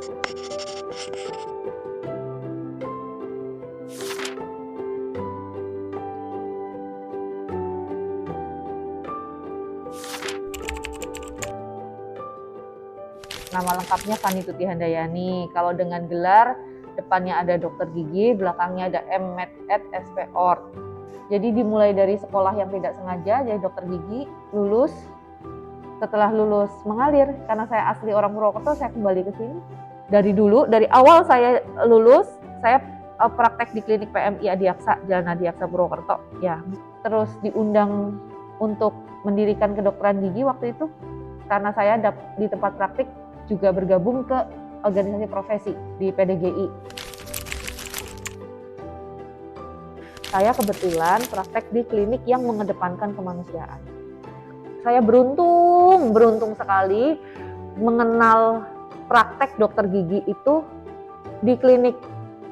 Nama lengkapnya Fani Tuti Handayani. Kalau dengan gelar, depannya ada dokter gigi, belakangnya ada M.Med. Sp.Ort. Jadi dimulai dari sekolah yang tidak sengaja jadi dokter gigi, lulus. Setelah lulus mengalir, karena saya asli orang Purwokerto, saya kembali ke sini. Dari awal saya lulus, saya praktek di klinik PMI Adiaksa, Jalan Adiaksa Purwokerto. Ya, terus diundang untuk mendirikan kedokteran gigi waktu itu, karena saya di tempat praktik juga bergabung ke organisasi profesi di PDGI. Saya kebetulan praktek di klinik yang mengedepankan kemanusiaan. Saya beruntung sekali mengenal praktek dokter gigi itu di klinik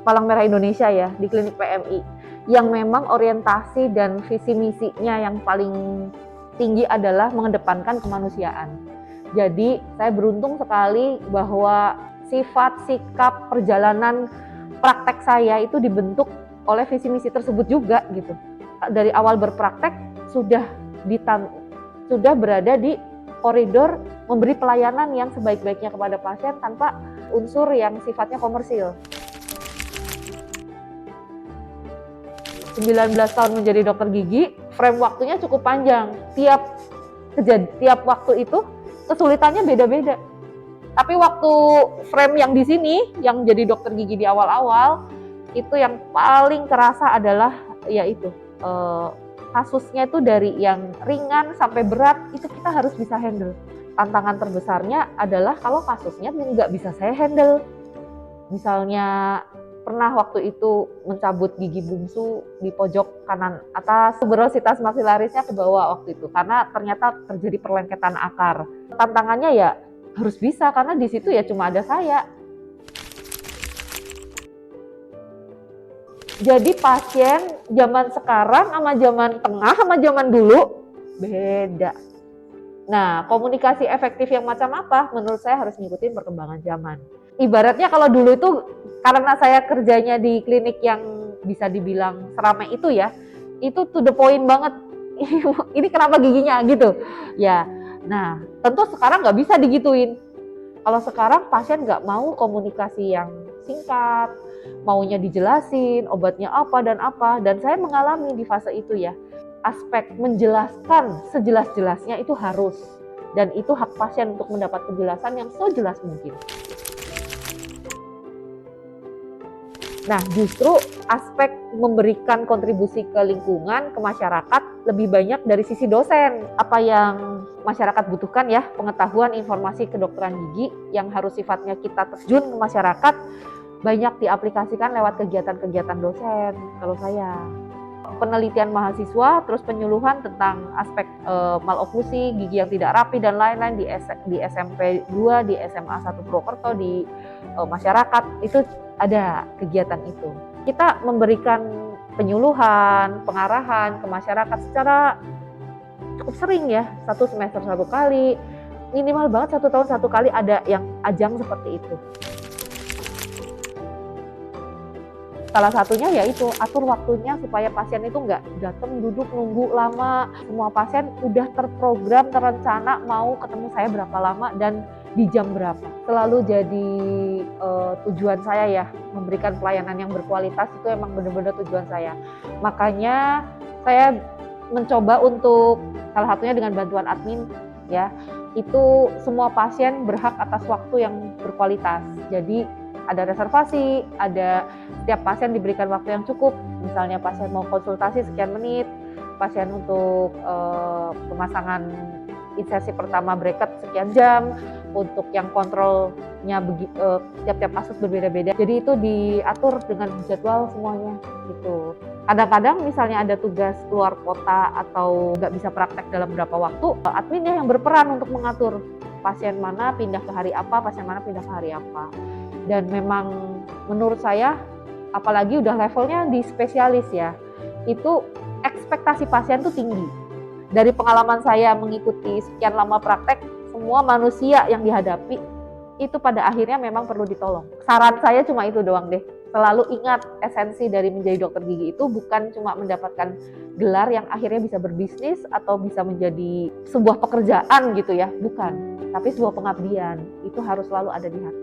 Palang Merah Indonesia ya, di klinik PMI, yang memang orientasi dan visi misinya yang paling tinggi adalah mengedepankan kemanusiaan. Jadi saya beruntung sekali bahwa sifat, sikap, perjalanan praktek saya itu dibentuk oleh visi misi tersebut juga gitu. Dari awal berpraktek sudah berada di koridor memberi pelayanan yang sebaik-baiknya kepada pasien tanpa unsur yang sifatnya komersil. 19 tahun menjadi dokter gigi, frame waktunya cukup panjang. Tiap waktu itu kesulitannya beda-beda. Tapi waktu frame yang di sini, yang jadi dokter gigi di awal-awal, itu yang paling kerasa adalah yaitu kasusnya itu dari yang ringan sampai berat, itu kita harus bisa handle. Tantangan terbesarnya adalah kalau kasusnya nggak bisa saya handle. Misalnya pernah waktu itu mencabut gigi bungsu di pojok kanan atas, tuberositas maksilarisnya ke bawah waktu itu karena ternyata terjadi perlengketan akar. Tantangannya ya harus bisa karena di situ ya cuma ada saya. Jadi pasien zaman sekarang sama zaman tengah sama zaman dulu beda. Nah, komunikasi efektif yang macam apa? Menurut saya harus ngikutin perkembangan zaman. Ibaratnya kalau dulu itu karena saya kerjanya di klinik yang bisa dibilang seramai itu ya, itu to the point banget. Ini kenapa giginya gitu? Ya, nah tentu sekarang nggak bisa digituin. Kalau sekarang pasien nggak mau komunikasi yang singkat, maunya dijelasin obatnya apa, dan saya mengalami di fase itu ya. Aspek menjelaskan sejelas-jelasnya itu harus, dan itu hak pasien untuk mendapat penjelasan yang sejelas mungkin. Nah, justru aspek memberikan kontribusi ke lingkungan, ke masyarakat lebih banyak dari sisi dosen. Apa yang masyarakat butuhkan ya, pengetahuan, informasi kedokteran gigi yang harus sifatnya kita terjun ke masyarakat, banyak diaplikasikan lewat kegiatan-kegiatan dosen kalau saya. Penelitian mahasiswa, terus penyuluhan tentang aspek maloklusi, gigi yang tidak rapi dan lain-lain di SMP 2, di SMA 1 Purwokerto, di masyarakat, itu ada kegiatan itu. Kita memberikan penyuluhan, pengarahan ke masyarakat secara cukup sering ya, 1 semester 1 kali, minimal banget 1 tahun 1 kali ada yang ajang seperti itu. Salah satunya yaitu atur waktunya supaya pasien itu nggak datang duduk nunggu lama. Semua pasien udah terprogram, terencana mau ketemu saya berapa lama dan di jam berapa. Selalu jadi tujuan saya ya, memberikan pelayanan yang berkualitas itu emang benar-benar tujuan saya. Makanya saya mencoba untuk salah satunya dengan bantuan admin ya, itu semua pasien berhak atas waktu yang berkualitas. Jadi ada reservasi, ada setiap pasien diberikan waktu yang cukup. Misalnya pasien mau konsultasi sekian menit, pasien untuk pemasangan insersi pertama bracket sekian jam, untuk yang kontrolnya tiap-tiap kasus berbeda-beda. Jadi itu diatur dengan jadwal semuanya gitu. Kadang-kadang misalnya ada tugas keluar kota atau nggak bisa praktek dalam beberapa waktu, adminnya yang berperan untuk mengatur pasien mana pindah ke hari apa, pasien mana pindah ke hari apa. Dan memang menurut saya, apalagi udah levelnya di spesialis ya, itu ekspektasi pasien tuh tinggi. Dari pengalaman saya mengikuti sekian lama praktek, semua manusia yang dihadapi itu pada akhirnya memang perlu ditolong. Saran saya cuma itu doang deh. Selalu ingat, esensi dari menjadi dokter gigi itu bukan cuma mendapatkan gelar yang akhirnya bisa berbisnis atau bisa menjadi sebuah pekerjaan gitu ya, bukan. Tapi sebuah pengabdian, itu harus selalu ada di hati.